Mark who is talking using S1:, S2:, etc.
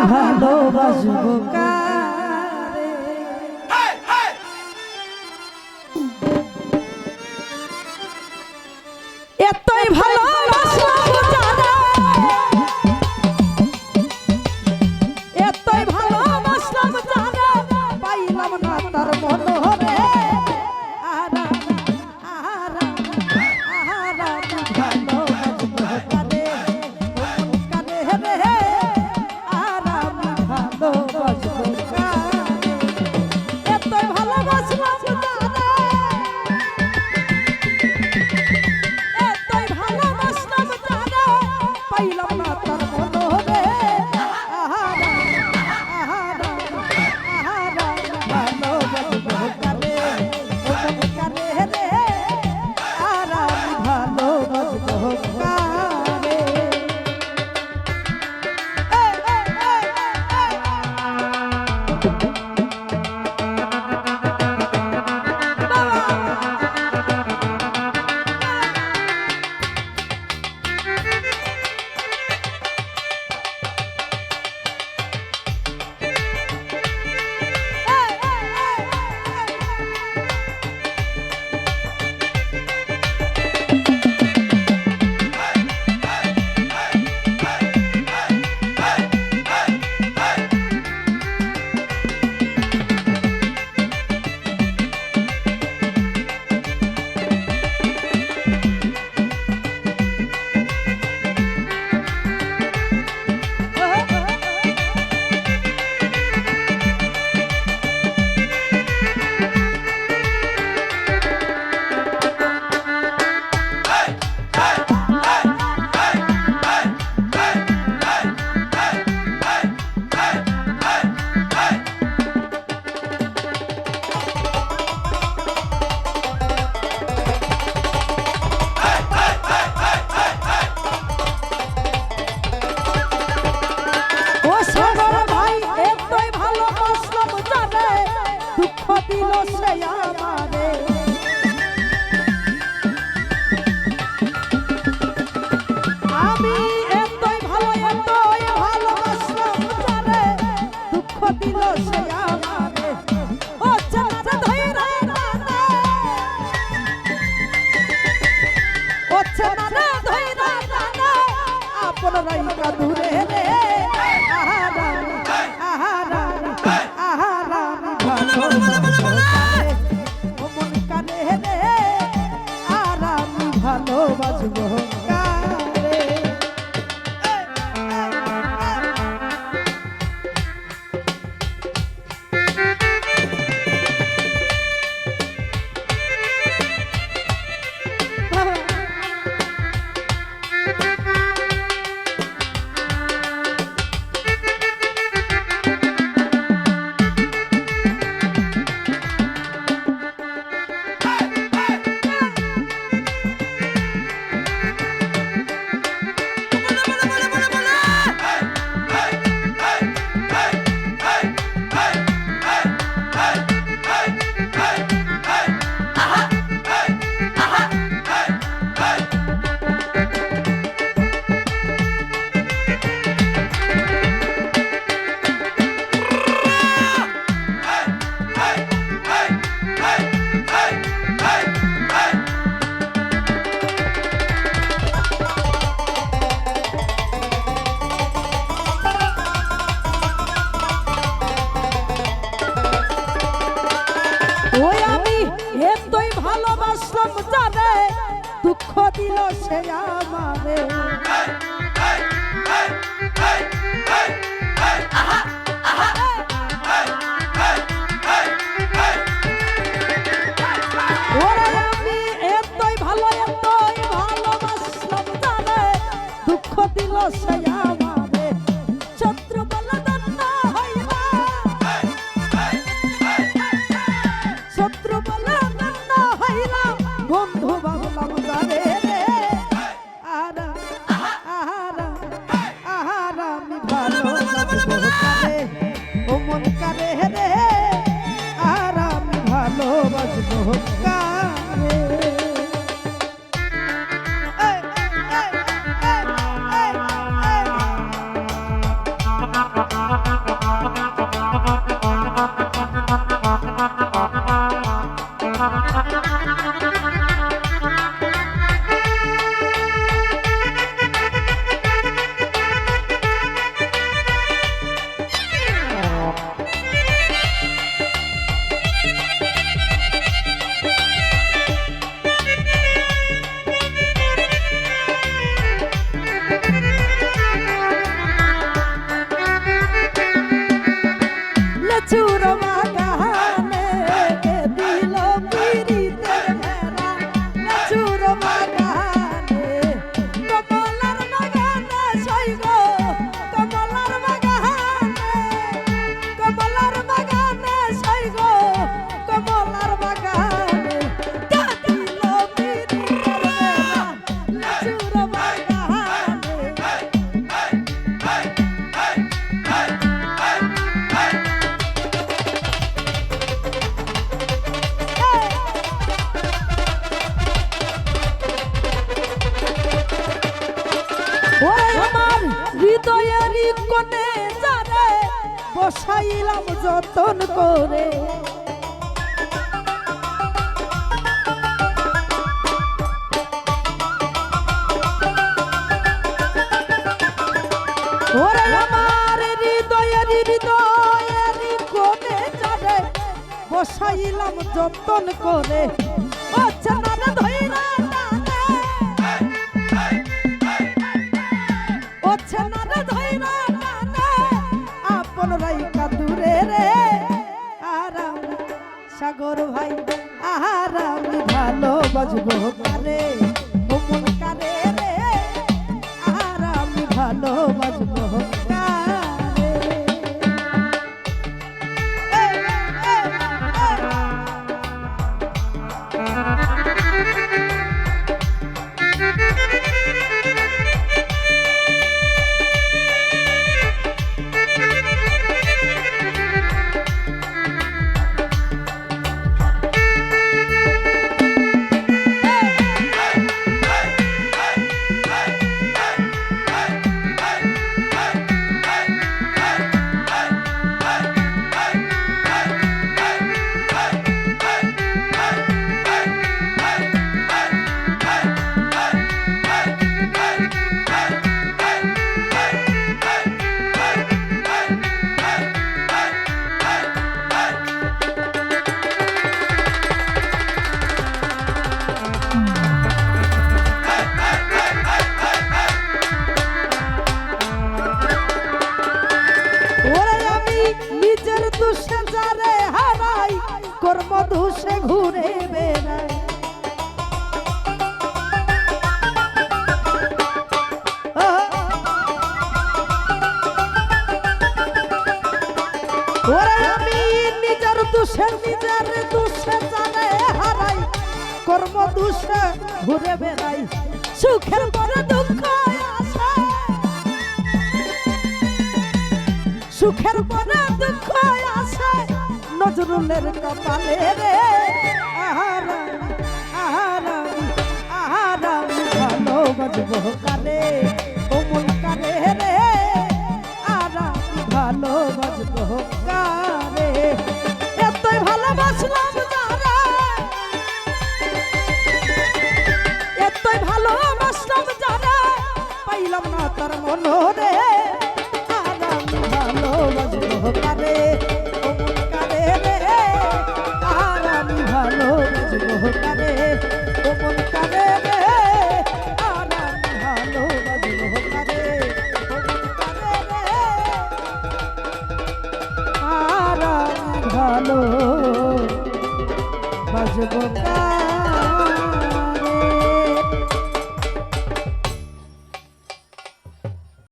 S1: ভালোবাসবো কারে। এতই ভালোবাসলাম যারা, এতই ভালোবাসলাম যারা, পাইলাম না তার মনোহরে। আরা আরা আরা ভালোবাসবো কারে, কারে রে, আরা ভালোবাসবো কারে। এতই ভালোবাসলাম যারা, এতই ভালোবাসলাম যারা, পাইলাম না তার মনোহরে। আহারা আহারা আহারা ভালোবাসবো কারে, কারে রে, আরা ভালোবাসবো কারে। দিল সে আমারে, আমি এতই ভালোবাসলাম যারে, দুঃখ দিল সে আমারে। ও চাচা ধইরা টানে, ও চাচা ধইরা টানে, আপন রাইকা দূরে রে। আহারা আহারা আহারা ভালোবাসবো কারে। ওই আমি এতই ভালোবাসলাম যারে, দুঃখ দিল সে আমারে। ওরে আমি এতই ভালোবাসলাম যারে, দুঃখ দিল সে আমারে। শত্রু বলে দন্ন হইলা, শত্রু বলে দন্ন হইলা, বন্ধু ভাবলাম যারে রে। আরা আহারা আহারা আমি ভালোবাসবো কারে, ও মন কারে রে, আর আমি ভালোবাসবো কারে। এই ওরে আমার হৃদয়েরই কোণে যারে বসাইলাম যতন করে, ওরে আমার হৃদয়েরই কোণে যারে বসাইলাম যতন করে, ও চেনারে ধইরা টানে, ও চেনারে ধইরা টানে আপন রাইকা দূরে রে। আর আমি সাগর ভাই আর আমি ভালোবাসবো কারে, ও মন কারে রে, আর আমি ভালোবাসবো কারে। কর্ম দোষে ঘুরে বেড়ায়, ওরে আমি নিজের দোষে জানে হারাই, কর্ম দোষে ঘুরে বেড়াই, সুখের পরে দুঃখ আসে, সুখের পরে দুঃখ আসে নজরুলের কপালে রে। আমি ভালোবাসবো কারে, ও মন কারে রে, আর আমি ভালোবাসবো কারে। এতই ভালোবাসলাম যারা, এতই ভালোবাসলাম যারা, পাইলাম না তার মন রে। আর আমি ভালোবাসবো কারে, ভালোবাসবো কারে, ও মন কারে রে, আর আমি ভালোবাসবো কারে, ও মন কারে রে, আর আমি ভালোবাসবো কারে।